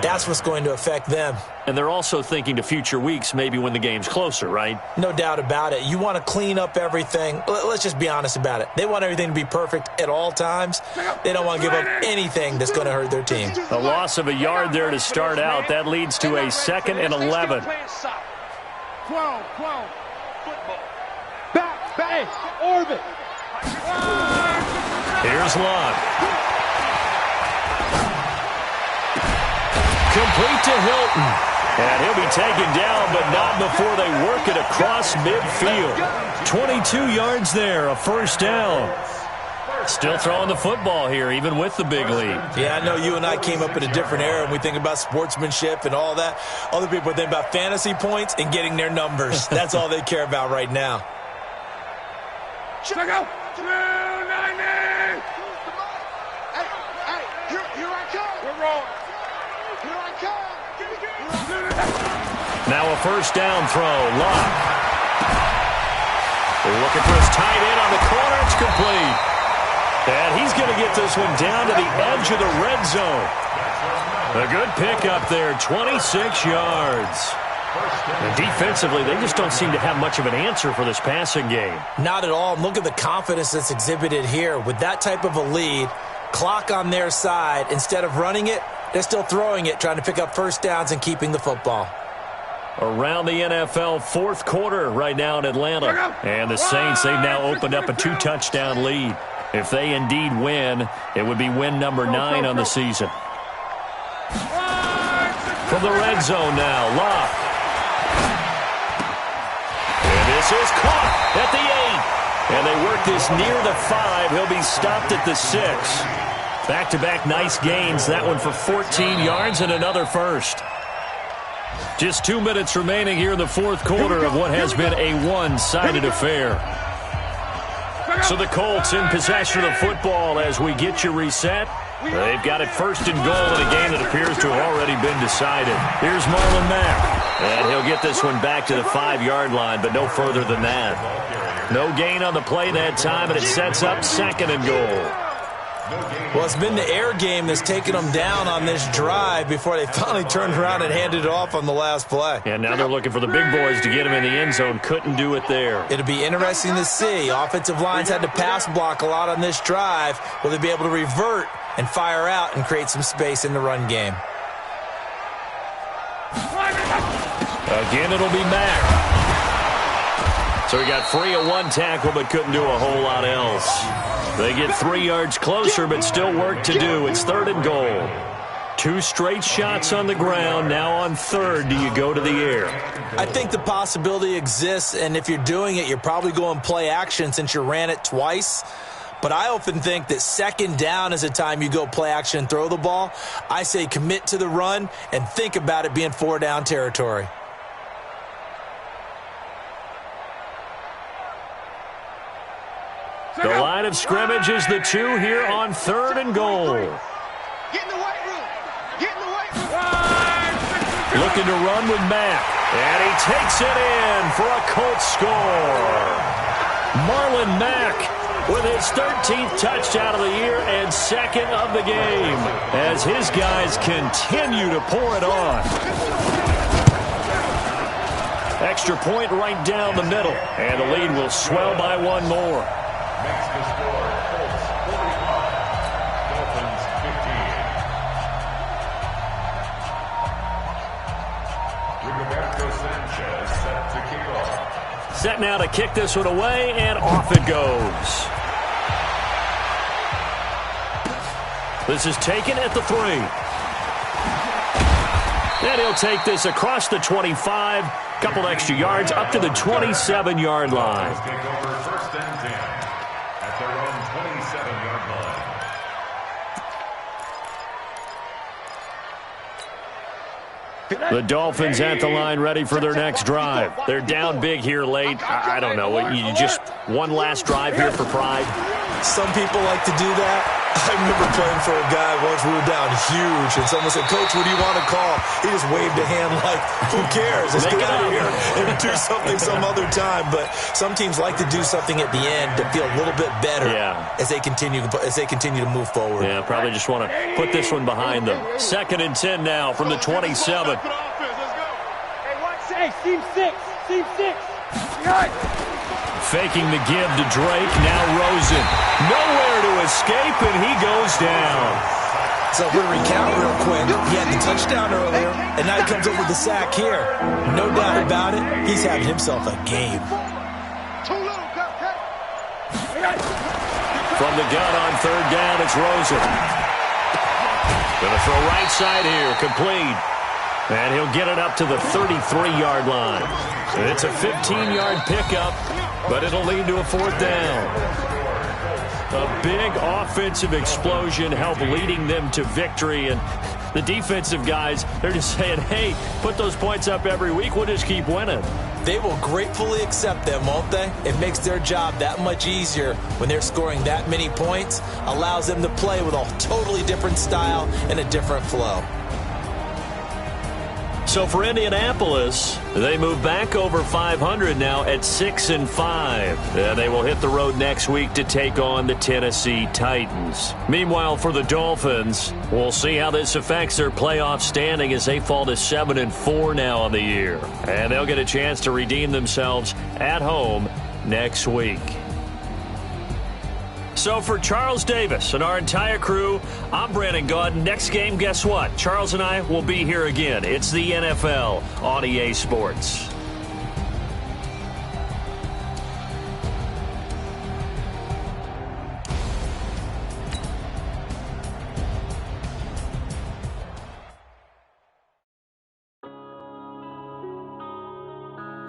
that's what's going to affect them.
And they're also thinking to future weeks, maybe when the game's closer, right?
No doubt about it. You want to clean up everything. Let's just be honest about it. They want everything to be perfect at all times. They don't want to give up anything that's going to hurt their team.
A loss of a yard there to start out. That leads to a 2nd and 11.
12, football. Bang! Orbit!
Here's Love. Complete to Hilton. And he'll be taken down, but not before they work it across midfield. 22 yards there, a first down. Still throwing the football here, even with the big lead.
Yeah, I know you and I came up in a different era, and we think about sportsmanship and all that. Other people think about fantasy points and getting their numbers. That's all they care about right now.
Check out! 290!
Hey, here I come.
We're wrong.
Here I come.
Now a first down throw. Locke. They're looking for his tight end on the corner. It's complete. And he's going to get this one down to the edge of the red zone. A good pickup there, 26 yards. And defensively, they just don't seem to have much of an answer for this passing game.
Not at all. Look at the confidence that's exhibited here. With that type of a lead, clock on their side, instead of running it, they're still throwing it, trying to pick up first downs and keeping the football.
Around the NFL fourth quarter right now in Atlanta. And the Saints, they've now opened up a 2-touchdown lead. If they indeed win, it would be win number 9 on the season. From the red zone now, Locke. And this is caught at the 8. And they work this near the 5. He'll be stopped at the 6. Back-to-back nice gains. That one for 14 yards and another first. Just 2 minutes remaining here in the fourth quarter of what has been a one-sided affair. So the Colts in possession of the football as we get you reset. They've got it first and goal in a game that appears to have already been decided. Here's Marlon Mack. And he'll get this one back to the 5-yard line, but no further than that. No gain on the play that time, and it sets up second and goal.
Well, it's been the air game that's taken them down on this drive before they finally turned around and handed it off on the last play.
And now they're looking for the big boys to get him in the end zone. Couldn't do it there.
It'll be interesting to see. Offensive lines had to pass block a lot on this drive. Will they be able to revert and fire out and create some space in the run game?
Again, it'll be Mack. So he got free of one tackle but couldn't do a whole lot else. They get 3 yards closer but still work to do. It's third and goal. 2 straight shots on the ground. Now on third, do you go to the air?
I think the possibility exists, and if you're doing it, you're probably going play action since you ran it twice. But I often think that second down is a time you go play action and throw the ball. I say commit to the run and think about it being 4-down territory.
The line of scrimmage is the 2 here on third and goal.
Get in the weight room. Get in the weight room.
Looking to run with Mack. And he takes it in for a Colts score. Marlon Mack with his 13th touchdown of the year and second of the game as his guys continue to pour it on. Extra point right down the middle, and the lead will swell by 1 more.
Makes the score Colts 45, Dolphins 15. Rigoberto Sanchez set to kick off.
Set now to kick this one away, and off it goes. This is taken at the 3. And he'll take this across the 25, couple extra yards up to the 27-yard line.
Take over first and 10 at their own 27-yard line.
The Dolphins at the line ready for their next drive. They're down big here late. I don't know. You just one last drive here for pride?
Some people like to do that. I remember playing for a guy once. We were down huge, and someone said, "Coach, what do you want to call?" He just waved a hand like, "Who cares? Let's get out of here and do something some other time." But some teams like to do something at the end to feel a little bit better as they continue to move forward.
Yeah, probably just want to put this one behind them. 2nd and 10 now from the 27.
Hey, team 6. Team 6.
Faking the give to Drake. Now Rosen. Nowhere to escape, and he goes down.
So we'll recount real quick. He had the touchdown earlier, and now he comes up with the sack here. No doubt about it, he's having himself a game.
Too little,
From the gun on third down, it's Rosen. Going to throw right side here, complete. And he'll get it up to the 33-yard line. And it's a 15-yard pickup, but it'll lead to a fourth down. A big offensive explosion helped leading them to victory. And the defensive guys, they're just saying, hey, put those points up every week. We'll just keep winning.
They will gratefully accept them, won't they? It makes their job that much easier when they're scoring that many points. Allows them to play with a totally different style and a different flow.
So for Indianapolis, they move back over 500 now at 6-5. And they will hit the road next week to take on the Tennessee Titans. Meanwhile, for the Dolphins, we'll see how this affects their playoff standing as they fall to 7-4 now on the year. And they'll get a chance to redeem themselves at home next week. So for Charles Davis and our entire crew, I'm Brandon Gaudin. Next game, guess what? Charles and I will be here again. It's the NFL on EA Sports.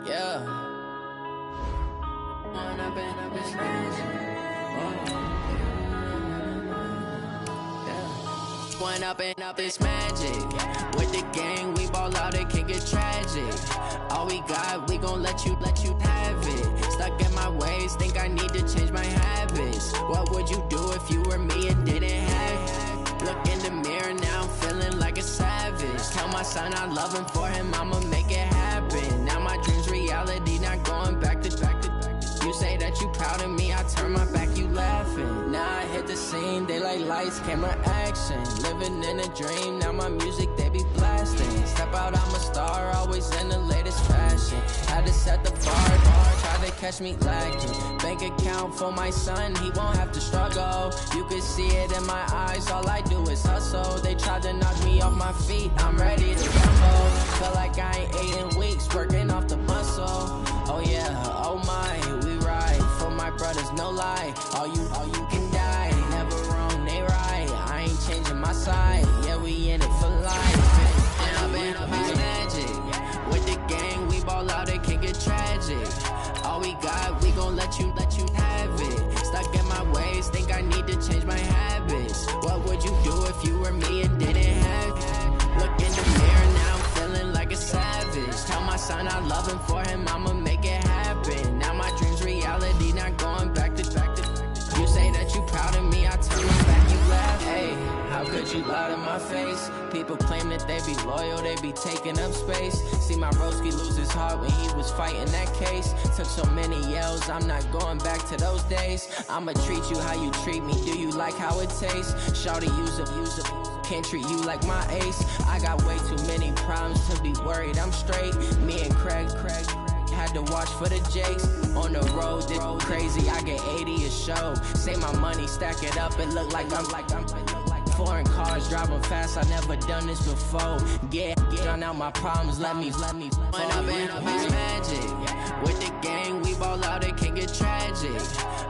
Yeah. Up is magic. With the gang, we ball out, it can get tragic. All we got, we gon' let you have it. Stuck in my ways, think I need to change my habits. What would you do if you were me and didn't have it? Look in the mirror, now I'm feeling like a savage. Tell my son I love him, for him I'ma make it happen. Now my dream's reality, not going back to. You say that you proud of me, I turn my back, you laughing. Now I hit the scene, they like lights, camera, action. Living in a dream, now my music, they be blasting. Step out, I'm a star, always in the latest fashion. Had to set the bar, try to catch me lacking. Bank account for my son, he won't have to struggle. You can see it in my eyes, all I do is hustle. They tried to knock me off my feet, I'm ready to rumble. Feel like I ain't ate in weeks, working off the muscle. Oh yeah, oh my, we ride for my brothers, no lie. All you can die, never wrong, they right. I ain't changing my side, yeah, we in it for life. And I've been magic. With the gang, we ball out, it can get tragic. All we got, we gon' let you have it. Stuck in my ways, think I need to change my habits. What would you do if you were me and didn't have it? Look in the mirror, now I'm feeling like a savage. Tell my son I love him, for him I'ma make it happen. Now my dream's reality, not going back to. You say that you proud of me, I turn my back, you laugh. Hey, how could you lie to my face? People claim that they be loyal, they be taking up space. See my broski lose his heart when he was fighting that case. Took so many yells, I'm not going back to those days. I'ma treat you how you treat me, do you like how it tastes? Shawty, use up, can't treat you like my ace. I got way too many problems to be worried, I'm straight. Me and Craig had to watch for the Jakes. On the road, this crazy, I get 80 a show. Say my money, stack it up, it look like I'm foreign cars, driving fast, I never done this before. Get drown out my problems, let me When I've been magic. With the gang, we ball out, it can get tragic.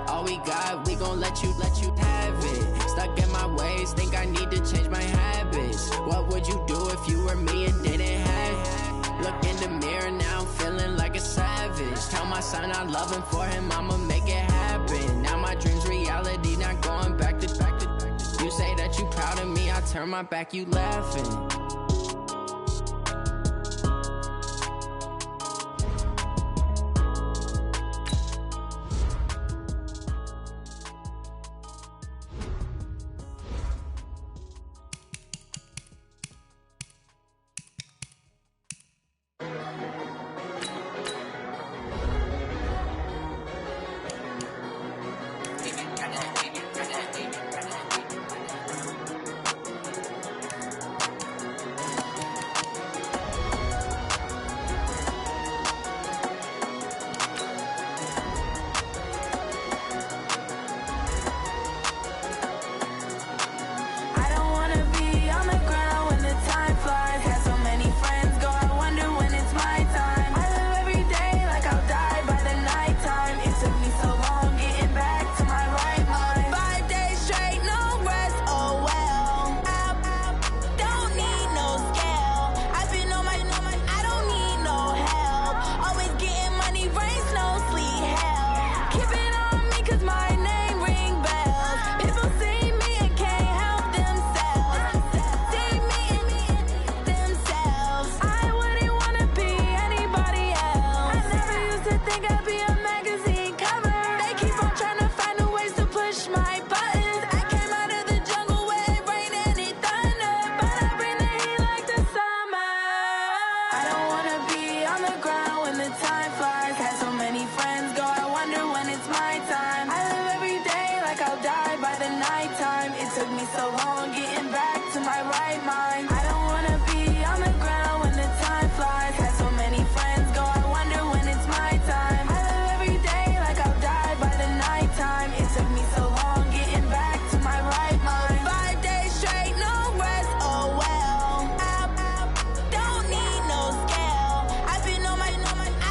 All we got, we gon' let you have it. Stuck in my ways, think I need to change my habits. What would you do if you were me and didn't have it? Look in the mirror, now I'm feeling like a savage. Tell my son I love him, for him I'ma make it happen. Now my dream's reality, not going back to. You say that you proud of me, I turn my back, you laughing. took me so long getting back to my right mind. I don't wanna be on the ground when the time flies. Had so many friends go, I wonder when it's my time. I live every day like I'll die by the nighttime. It took me so long getting back to my right mind. 5 days straight, no rest, oh well. I don't need no scale. I've been on my,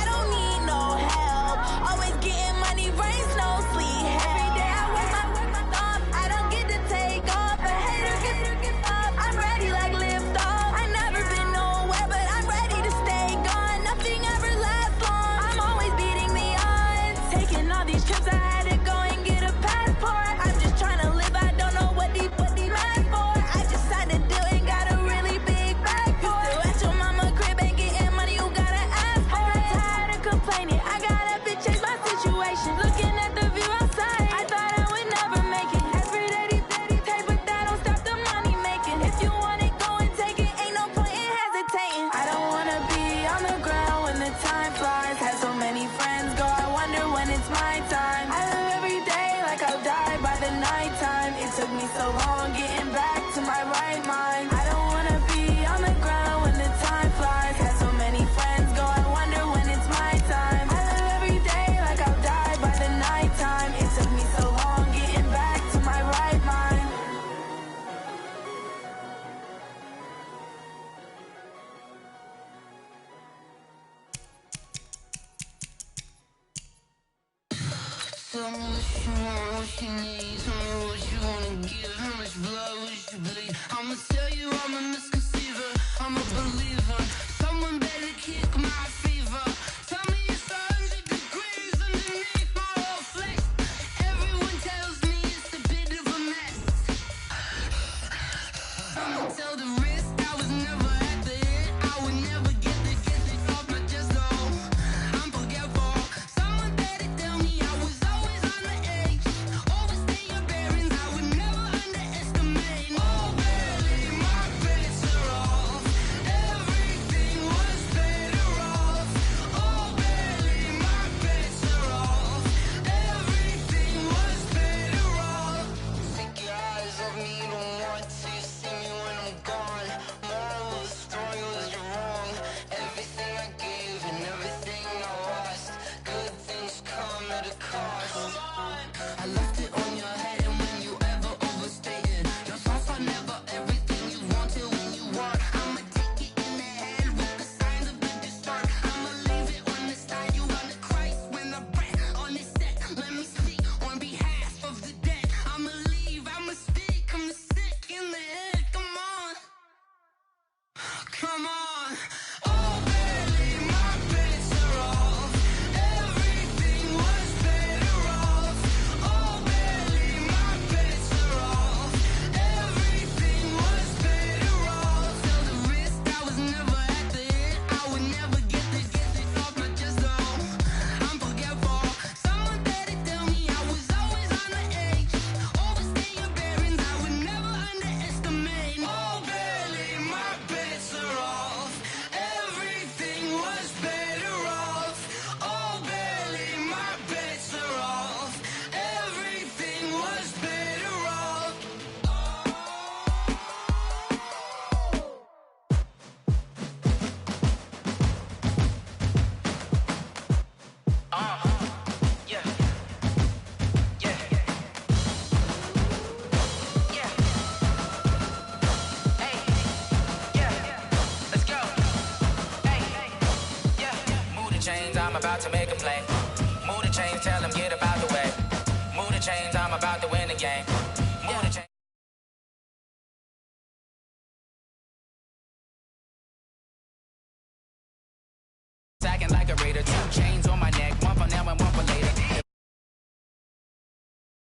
I don't need no help. Always getting money, rains, no sleep. Every day I work my thumb. I don't get to take off. A hater get up. I'm ready like lift off. I never been nowhere, but I'm ready to stay gone. Nothing ever lasts long. I'm always beating the odds. Taking all these trips, I had to go and get a passport. I'm just trying to live. I don't know what these mad for. I just had to do it. Got a really big bag for it. Still at your mama crib ain't getting money. You gotta ask for it. Tired of complaining. I got up and changed my situation. Looking at the view outside, I thought I would never make it. Every day take, but that don't stop the money making. If you want it, go and take it. Ain't no point in hesitating. I don't wanna be on the ground when the time flies. Had so many friends go, I wonder when it's my time. I live every day like I'll die by the nighttime. It took me so long getting back to my right mind. I don't wanna be on the ground when the time flies. Had so many friends go, I wonder when it's my time. I live every day like I'll die by the nighttime. It took me so long getting back to my right mind.
Tell me what you want, what you need. Tell me what you wanna give. How much blood would you bleed? I'ma tell you I'm a misconceiver. I'm a believer. Someone better kick my fever. Tell me it's 100 degrees underneath my whole flesh. Everyone tells me it's a bit of a mess. I'ma tell the risk I was never at the end. I would never get this off my chest, no. I'm forgetful. Someone better tell me I was always on the edge. Overstay your bearings, I would never underestimate. Oh, barely, my bets are off. Everything was better off. Oh, barely, my bets are off. Everything was better off. Take your eyes off me, don't want to see me when I'm gone. Moral of the story was you're wrong. Everything I gave and everything I lost. Good things come at a cost. I left it on your head, and when you ever overstated your thoughts are never everything you wanted when you want. I'ma take it in the head with the signs of a distort. I'ma leave it on the side. You on the Christ when the breath on this set. Let me speak on behalf of the dead. I'ma leave, I'ma speak. I'm the sick in the head. Come on, come on. Oh, barely, my bets are off. Everything was better off. Oh, barely, my bets are off. Everything was better off. Tell the risk I was never at the end. I would never get this off my chest, no. I'm forgetful. Someone better tell me I was always on the edge. Overstay your bearings, I would never underestimate. Oh, barely, my bets are off. Everything was better off. Oh, barely, my bets are off. Everything was better off. Yeah. Yeah. Yeah. Hey. Yeah. Let's go. Hey. Yeah. Move the chains, I'm about to make a play. Move the chains, tell them get about the way. Move the chains, I'm about to win the game. Move the chains. Acting like a raider, 2 chains